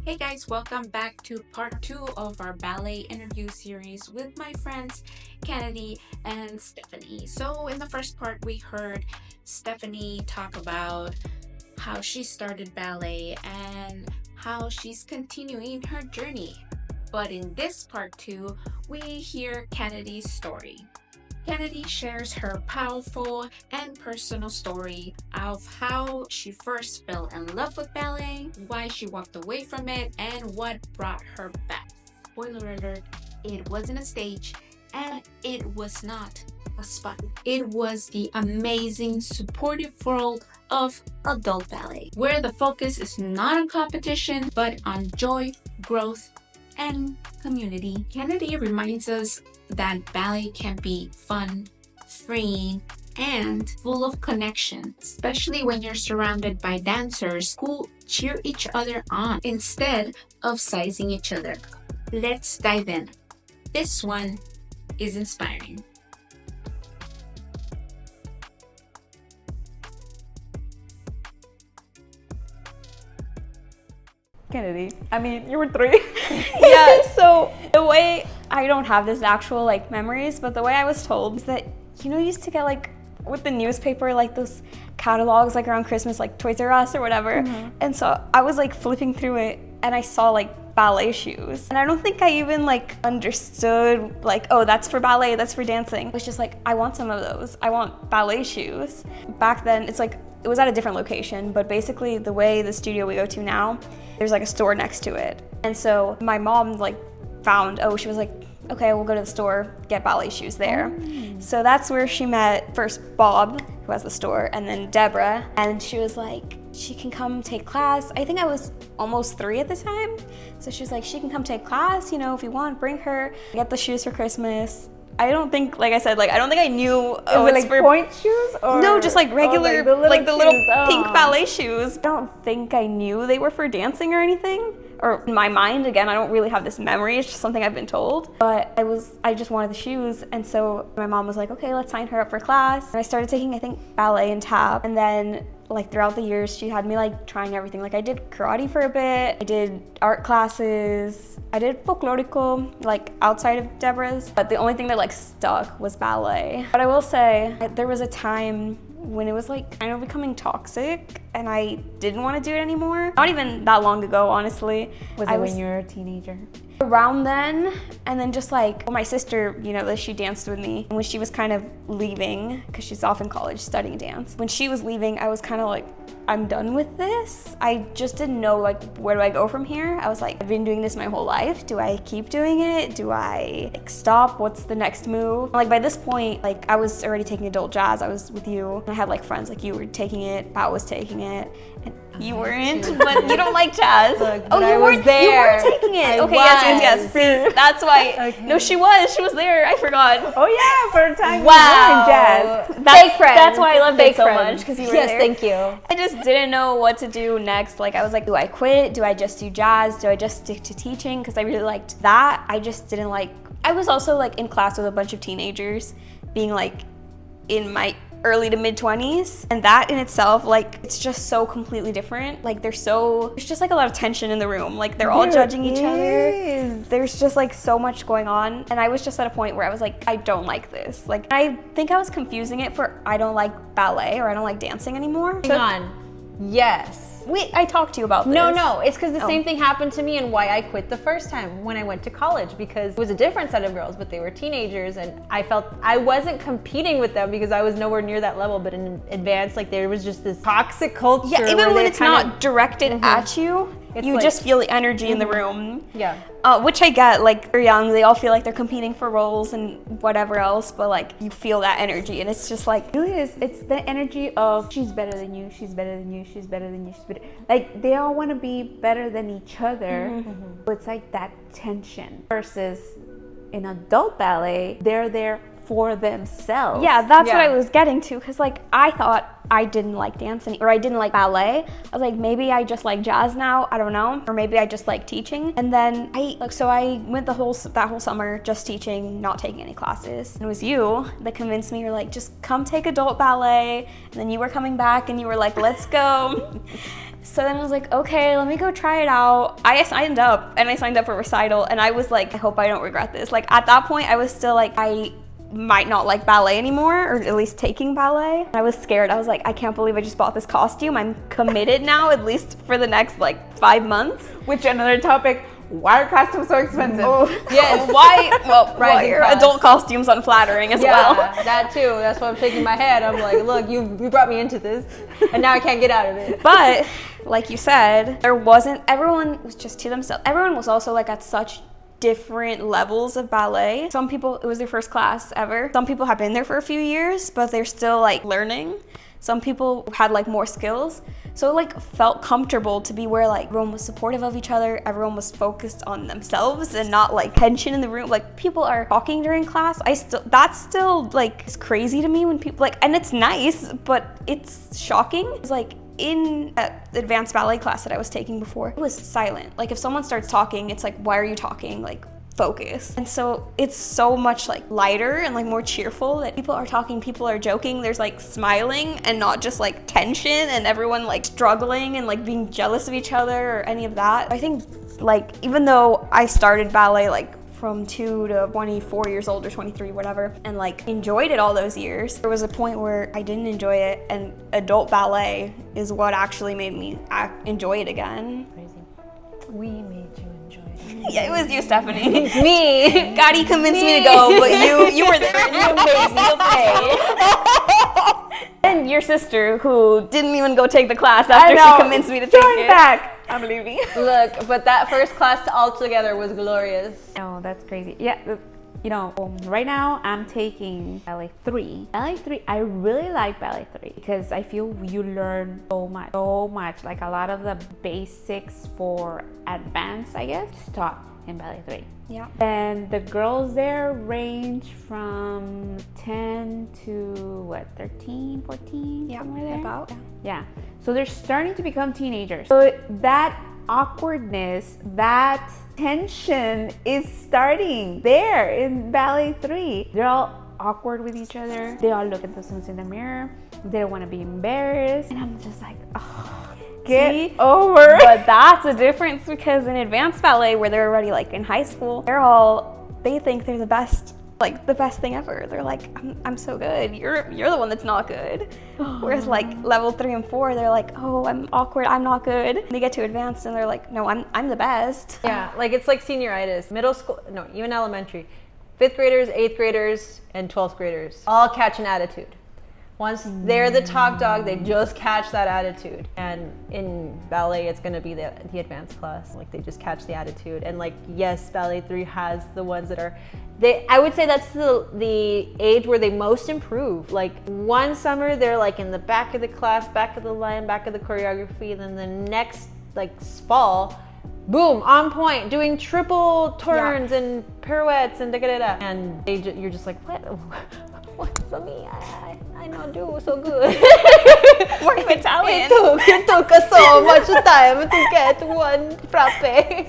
Hey guys, welcome back to part 2 of our ballet interview series with my friends Kennedy and Stephanie. So in the first part we heard Stephanie talk about how she started ballet and how she's continuing her journey. But in this part 2, we hear Kennedy's story. Kennedy shares her powerful and personal story of how she first fell in love with ballet, why she walked away from it, and what brought her back. Spoiler alert, it wasn't a stage and it was not a spot. It was the amazing, supportive world of adult ballet, where the focus is not on competition, but on joy, growth, and community. Kennedy reminds us that ballet can be fun, freeing, and full of connection, especially when you're surrounded by dancers who cheer each other on instead of sizing each other. Let's dive in. This one is inspiring. Kennedy, I mean, you were 3. Yeah, so the way, I don't have this actual memories, but the way I was told is that, you used to get with the newspaper, those catalogs around Christmas, Toys R Us or whatever. Mm-hmm. And so I was flipping through it and I saw ballet shoes. And I don't think I even understood oh, that's for ballet, that's for dancing. It was just I want some of those. I want ballet shoes. Back then, it's it was at a different location, but basically the way the studio we go to now, there's a store next to it. And so my mom found, she was okay, we'll go to the store, get ballet shoes there. Oh. So that's where she met first Bob, who has the store, and then Deborah. And she was she can come take class. I think I was almost 3 at the time. So she was she can come take class, if you want, bring her, get the shoes for Christmas. I don't think, I said, I don't think I knew. Is it point shoes? Or, no, just regular, the little pink ballet shoes. I don't think I knew they were for dancing or anything. Or in my mind, again, I don't really have this memory. It's just something I've been told. But I just wanted the shoes. And so my mom was okay, let's sign her up for class. And I started taking, I think, ballet and tap. And then throughout the years, she had me trying everything. I did karate for a bit. I did art classes. I did folklorico, outside of Deborah's. But the only thing that stuck was ballet. But I will say, there was a time when it was kind of becoming toxic and I didn't want to do it anymore. Not even that long ago, honestly. Was it when you were a teenager? Around then, and then just my sister, she danced with me. When she was kind of leaving, because she's off in college studying dance. When she was leaving, I was kind of I'm done with this. I just didn't know where do I go from here? I was I've been doing this my whole life. Do I keep doing it? Do I stop? What's the next move? By this point, I was already taking adult jazz. I was with you. I had friends you were taking it, Pat was taking it, and you weren't, but you don't like jazz. Look, oh, you weren't there. You were taking it. Okay, yes. See, that's why. Okay. No, she was there. I forgot. Oh yeah, for a time wow. you were in jazz. Fake friends. That's why I loved it so much, because you were there. Yes, thank you. I just didn't know what to do next. I was do I quit? Do I just do jazz? Do I just stick to teaching? Because I really liked that. I just didn't I was also in class with a bunch of teenagers, being in my early to mid 20s, and that in itself it's just so completely different. There's just a lot of tension in the room. They're all judging each other. There's just so much going on, and I was just at a point where I was I don't like this. I think I was confusing it for I don't like ballet or I don't like dancing anymore. Hang on. Yes. Wait, I talked to you about this. No, it's because the same thing happened to me and why I quit the first time when I went to college, because it was a different set of girls, but they were teenagers, and I felt I wasn't competing with them because I was nowhere near that level, but in advance, there was just this toxic culture. Yeah, even when it's not directed at you, you just feel the energy in the room. Yeah. Which I get, they're young, they all feel they're competing for roles and whatever else, but you feel that energy, and it's just it's the energy of she's better than you, she's better than you, she's better than you, she's better. They all want to be better than each other. Mm-hmm. It's that tension. Versus in adult ballet, they're there for themselves. Yeah, that's what I was getting to, because I thought I didn't like dancing, or I didn't like ballet. I was maybe I just like jazz now, I don't know, or maybe I just like teaching. And then I went that whole summer just teaching, not taking any classes. And it was you that convinced me. You're just come take adult ballet, and then you were coming back and you were let's go. So then I was like, okay, let me go try it out. I signed up for recital, and I was like, I hope I don't regret this. Like at that point, I was still like, I might not like ballet anymore, or at least taking ballet. I was scared. I was like, I can't believe I just bought this costume. I'm committed now, at least for the next like 5 months. Which another topic. Why are costumes so expensive? Oh, yes. Why are adult costumes unflattering as well? That too. That's why I'm shaking my head. I'm like, look, you brought me into this, and now I can't get out of it. But like you said, everyone was just to themselves. Everyone was also like at such different levels of ballet. Some people, it was their first class ever. Some people have been there for a few years, but they're still like learning. Some people had like more skills. So it like felt comfortable to be where like everyone was supportive of each other. Everyone was focused on themselves and not like tension in the room. Like people are talking during class. That's still like it's crazy to me when people like, and it's nice, but it's shocking. It's like in that advanced ballet class that I was taking before, it was silent. Like if someone starts talking, it's like, why are you talking? Like focus. And so it's so much like lighter and like more cheerful that people are talking, people are joking, there's like smiling and not just like tension and everyone like struggling and like being jealous of each other or any of that. I think like even though I started ballet like from 2 to 24 years old or 23, whatever, and like enjoyed it all those years, there was a point where I didn't enjoy it, and adult ballet is what actually made me enjoy it again. Crazy. We made you enjoy it. Yeah, it was you, Stephanie. Me. Gotti convinced me to go, but you were there and you made me stay. And your sister, who didn't even go take the class after she convinced me to take it. Back. I'm leaving. Look, but that first class altogether was glorious. Oh, that's crazy. Yeah, you know, right now I'm taking Ballet 3. Ballet 3, I really like Ballet 3 because I feel you learn so much. Like a lot of the basics for advanced, I guess, taught in Ballet 3. Yeah. And the girls there range from 10 to 13, 14, somewhere there. About. Yeah. So they're starting to become teenagers. So that awkwardness, that tension is starting there in Ballet 3. They're all awkward with each other. They all look at themselves in the mirror. They don't want to be embarrassed. And I'm just like, oh, get over. But that's a difference because in advanced ballet, where they're already like in high school, they think they're the best. Like the best thing ever. They're like, I'm so good. You're the one that's not good. Whereas like level 3 and 4, they're like, oh, I'm awkward. I'm not good. And they get to advanced and they're like, no, I'm the best. Yeah, like it's like senioritis. Middle school, no, even elementary. 5th graders, 8th graders, and 12th graders all catch an attitude. Once they're the top dog, they just catch that attitude. And in ballet, it's gonna be the advanced class. Like they just catch the attitude. And like, yes, Ballet 3 has the ones that are, I would say that's the age where they most improve. Like one summer, they're like in the back of the class, back of the line, back of the choreography. And then the next like fall, boom, on point, doing triple turns and pirouettes and da-da-da-da. And you're just like, what for me? I not do so good. We're Italian. It took us so much time to get one frappe.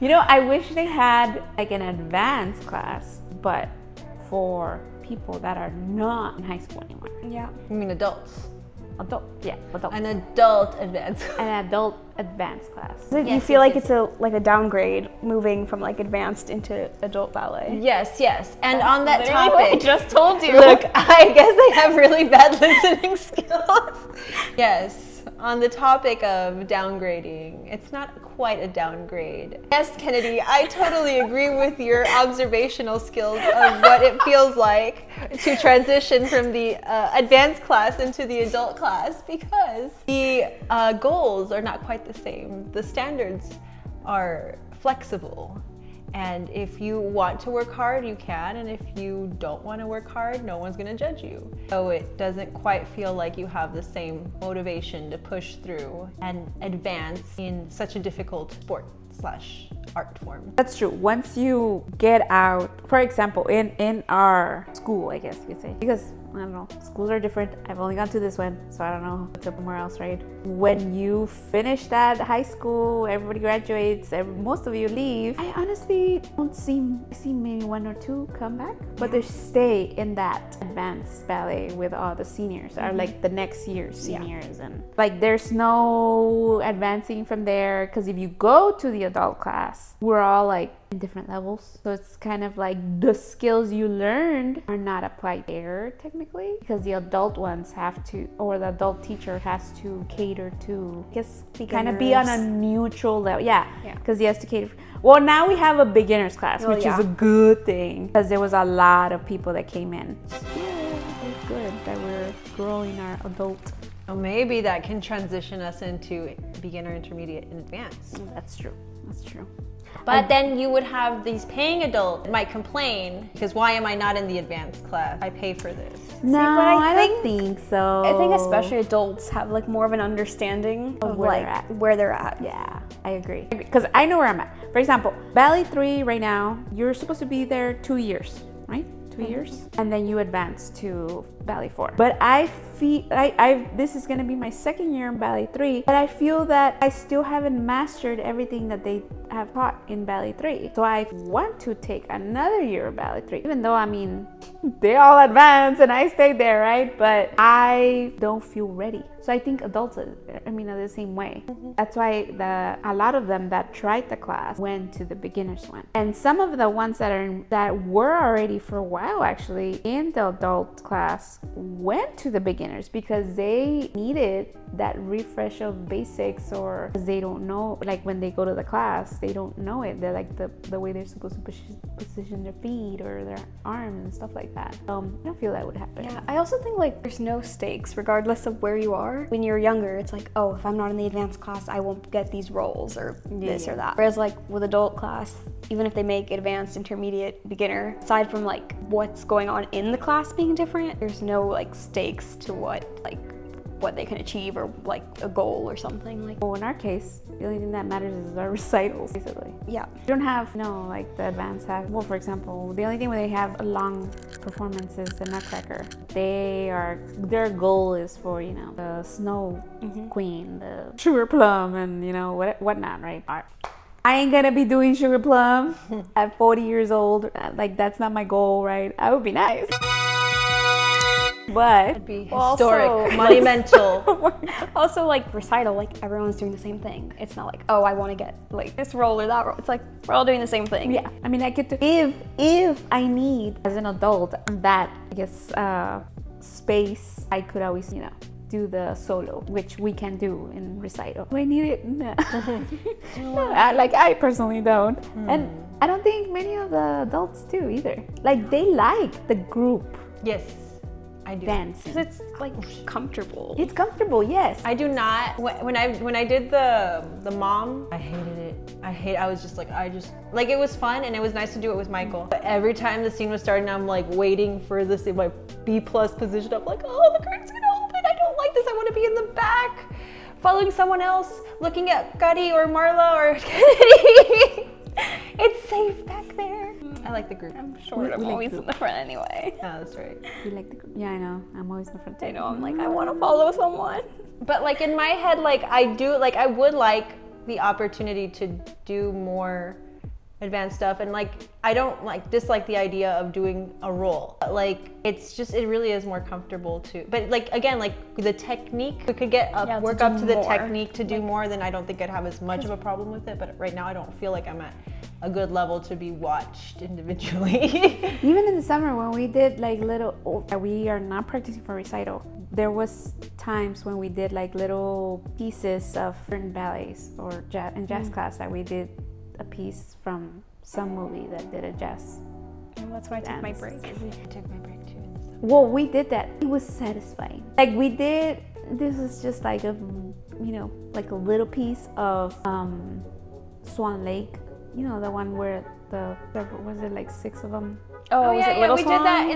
You know, I wish they had like an advanced class, but for people that are not in high school anymore. Yeah. You mean adults? Adult. An adult advanced. An adult advanced class. You feel like it's a downgrade moving from like advanced into adult ballet. Yes. And on that Literally what I topic, just told you. Look, I guess I have really bad listening skills. Yes. On the topic of downgrading, it's not quite a downgrade. Yes, Kennedy, I totally agree with your observational skills of what it feels like to transition from the advanced class into the adult class, because the goals are not quite the same. The standards are flexible. And if you want to work hard, you can. And if you don't want to work hard, no one's going to judge you. So it doesn't quite feel like you have the same motivation to push through and advance in such a difficult sport/art form. That's true. Once you get out, for example, in our school, I guess you could say, because I don't know. Schools are different. I've only gone to this one, so I don't know what's up somewhere else, right? When you finish that high school, everybody graduates, most of you leave. I honestly don't see maybe one or two come back, but they stay in that advanced ballet with all the seniors, or like the next year's seniors, and like there's no advancing from there, because if you go to the adult class, we're all like in different levels, so it's kind of like the skills you learned are not applied there technically, because the adult ones have to, or the adult teacher has to cater to, I guess, kind of be on a neutral level. Because he has to cater. Well, now we have a beginners class, which is a good thing, because there was a lot of people that came in. It's good that we're growing our adult. So maybe that can transition us into beginner, intermediate, and advanced. That's true. But then you would have these paying adults that might complain, because why am I not in the advanced class? I pay for this. No, I don't think so. I think especially adults have like more of an understanding of where they're at. Yeah, I agree. Because I know where I'm at. For example, Ballet 3 right now, you're supposed to be there 2 years, right? 2 years. And then you advance to Ballet 4. But I feel, this is going to be my second year in Ballet 3, but I feel that I still haven't mastered everything that they have taught in Ballet 3. So I want to take another year of Ballet 3, even though, I mean, they all advance and I stayed there, right? But I don't feel ready. So I think adults, are the same way. That's why a lot of them that tried the class went to the beginners one. And some of the ones that were already for a while actually in the adult class went to the beginners because they needed that refresh of basics, or they don't know, like when they go to the class, they don't know it. They're like the way they're supposed to position their feet or their arms and stuff like that. I don't feel that would happen. Yeah, I also think like there's no stakes regardless of where you are. When you're younger, it's like, oh, if I'm not in the advanced class, I won't get these roles or this or that. Whereas like with adult class, even if they make advanced, intermediate, beginner, aside from like what's going on in the class being different, there's no like stakes to what they can achieve or like a goal or something. Like, well, in our case, the only thing that matters is our recitals, basically. Yeah. You don't have, like the advanced have, well, for example, the only thing where they have a long performance is the Nutcracker. Their goal is for, the Snow Queen, the Sugar Plum, and, whatnot, right? I ain't gonna be doing Sugar Plum at 40 years old. Like, that's not my goal, right? I would be nice. But it'd be historic, monumental. Also, like recital, like everyone's doing the same thing. It's not like, oh, I want to get like this role or that role. It's like we're all doing the same thing. Yeah, I mean, I get to if I need as an adult that, I guess, space, I could always do the solo, which we can do in recital. Do I need it? No. No, I personally don't, and I don't think many of the adults do either. Like, they like the group. Yes. I do. Dancing. Because it's like comfortable. It's comfortable, yes. I do not. When I did the mom, I hated it. I was just like, it was fun and it was nice to do it with Michael. But every time the scene was starting, I'm like waiting for this in my B+ position. I'm like, oh, the curtain's gonna open. I don't like this. I want to be in the back, following someone else, looking at Gutty or Marla or Kennedy. It's safe back there. I like the group. I'm short. I'm always in the front anyway. Oh, that's right. You like the group? Yeah, I know. I'm always in the front. I know. I'm like, I want to follow someone. But like in my head, like I would like the opportunity to do more advanced stuff, and like I don't dislike the idea of doing a role. But, like it really is more comfortable to. But like again, like the technique, we could work up to the technique to do more. Then I don't think I'd have as much of a problem with it. But right now, I don't feel like I'm at a good level to be watched individually. Even in the summer when we did we are not practicing for recital. There was times when we did like little pieces of certain ballets or jazz class that we did a piece from some movie that did a jazz. And that's when I took my break. I took my break too in the summer. Well, we did that. It was satisfying. Like we did. This is just like a little piece of Swan Lake. The one where was it like 6 of them? Oh, was it Little we Swans? did that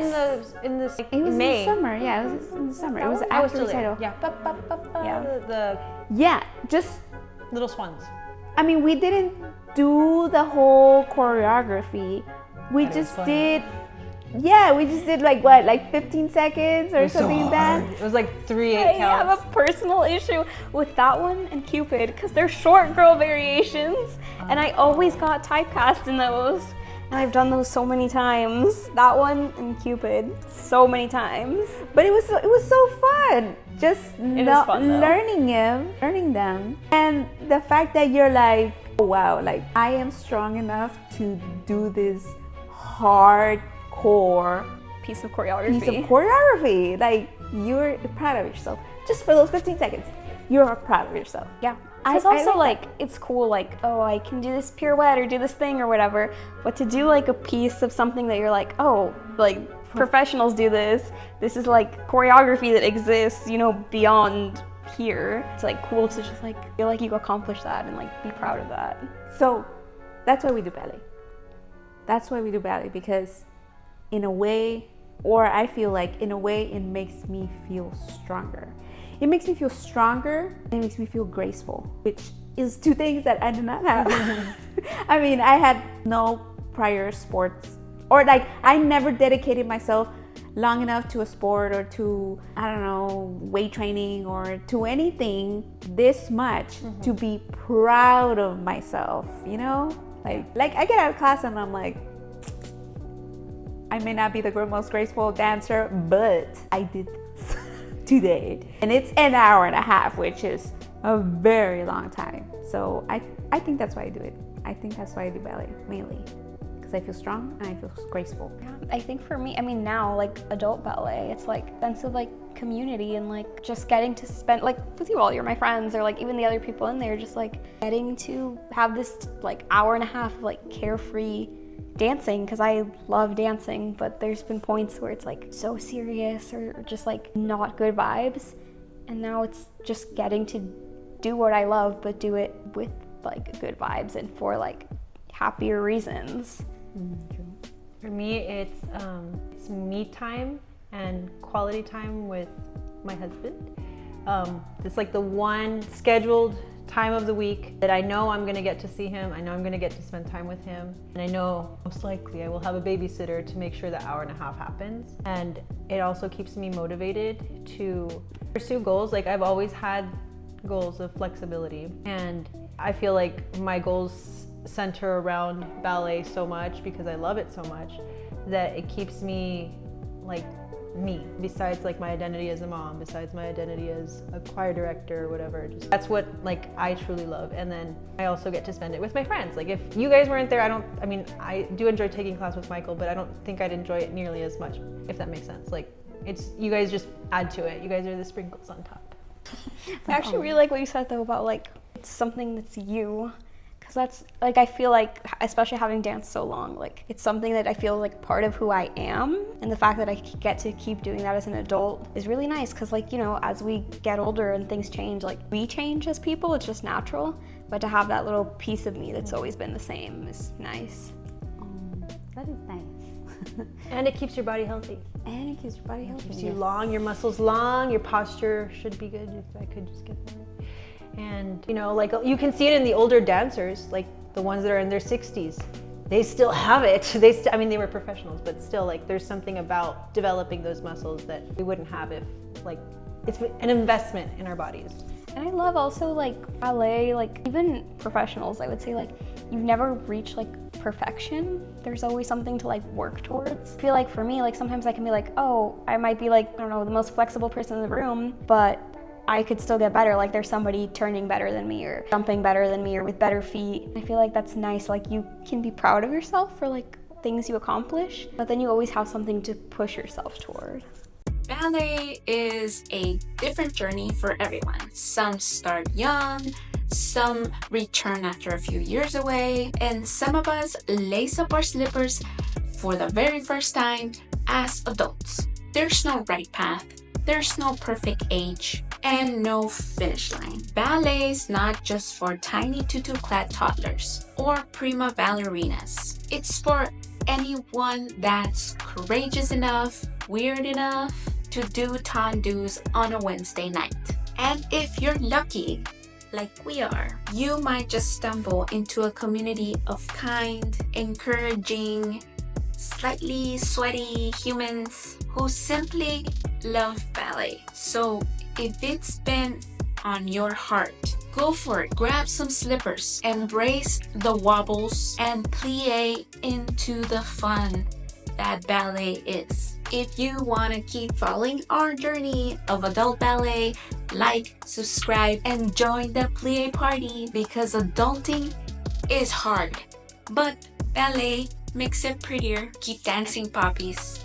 in the It was May. in the summer. Yeah, it was in the summer. It was I was after still there. recital. Yeah. Just Little Swans. I mean, we didn't do the whole choreography. We just did Yeah, we just did like what, like 15 seconds or something like that. It was like 3 I 8 have counts. a personal issue with that one and Cupid because they're short girl variations, and I always got typecast in those. And I've done those so many times. That one and Cupid, so many times. But it was so fun. Just It is fun, though. learning them, and the fact that you're like, oh, wow, like I am strong enough to do this hardcore Piece of choreography. piece of choreography. Like you're proud of yourself just for those 15 seconds. You're proud of yourself. Yeah. I It's also like like it's cool, like, oh, I can do this pirouette or do this thing or whatever. But to do like a piece of something that you're like, oh, like professionals do this. This is like choreography that exists, you know, beyond here. It's like cool to just like feel like you accomplished that and like be proud of that. So that's why we do ballet. That's why we do ballet, because in a way, or I feel like in a way, it makes me feel stronger. It makes me feel stronger and it makes me feel graceful, which is two things that I do not have. I mean, I had no prior sports, or like I never dedicated myself long enough to a sport or to, I don't know, weight training or to anything this much to be proud of myself, you know? Like I get out of class and I'm like, I may not be the most graceful dancer, but I did this today. And it's an hour and a half, which is a very long time. So I think that's why I do it. I think that's why I do ballet, mainly. Because I feel strong and I feel graceful. Yeah, I think for me, I mean now like adult ballet, it's like sense of like community and like just getting to spend like with you all, you're my friends, or like even the other people in there, just like getting to have this like hour and a half of like carefree dancing, because I love dancing, but there's been points where it's like so serious or just like not good vibes, and now it's just getting to do what I love but do it with like good vibes and for like happier reasons. For me, it's me time and quality time with my husband. It's like the one scheduled time of the week that I know I'm gonna get to see him. I know I'm gonna get to spend time with him. And I know most likely I will have a babysitter to make sure that hour and a half happens. And it also keeps me motivated to pursue goals. Like I've always had goals of flexibility. And I feel like my goals center around ballet so much because I love it so much that it keeps me like me, besides like my identity as a mom, besides my identity as a choir director or whatever. Just that's what like I truly love. And then I also get to spend it with my friends. Like if you guys weren't there, I do enjoy taking class with Michael, but I don't think I'd enjoy it nearly as much, if that makes sense. Like it's, you guys just add to it. You guys are the sprinkles on top. I actually really like what you said though about like it's something that's you, because that's like I feel like, especially having danced so long, like it's something that I feel like part of who I am, and the fact that I get to keep doing that as an adult is really nice, because like, you know, as we get older and things change, like we change as people, it's just natural, but to have that little piece of me that's always been the same is nice. That is nice. And it keeps your body healthy. And it keeps your body healthy. Keeps you long, your muscles long, your posture should be good, if I could just get that. And you know, like you can see it in the older dancers, like the ones that are in their 60s. They still have it. I mean, they were professionals, but still, like there's something about developing those muscles that we wouldn't have if, like, it's an investment in our bodies. And I love also like ballet, like even professionals, I would say like you never reach like perfection. There's always something to like work towards. I feel like for me, like sometimes I can be like, oh, I might be like, I don't know, the most flexible person in the room, but I could still get better. Like there's somebody turning better than me or jumping better than me or with better feet. I feel like that's nice. Like you can be proud of yourself for like things you accomplish, but then you always have something to push yourself toward. Ballet is a different journey for everyone. Some start young, some return after a few years away, and some of us lace up our slippers for the very first time as adults. There's no right path, there's no perfect age, and no finish line. Ballet is not just for tiny tutu-clad toddlers or prima ballerinas. It's for anyone that's courageous enough, weird enough to do tondus on a Wednesday night. And if you're lucky, like we are, you might just stumble into a community of kind, encouraging, slightly sweaty humans who simply love ballet. So if it's been on your heart, go for it. Grab some slippers, embrace the wobbles, and plie into the fun that ballet is. If you want to keep following our journey of adult ballet, like, subscribe, and join the plie party because adulting is hard. But ballet makes it prettier. Keep dancing, poppies.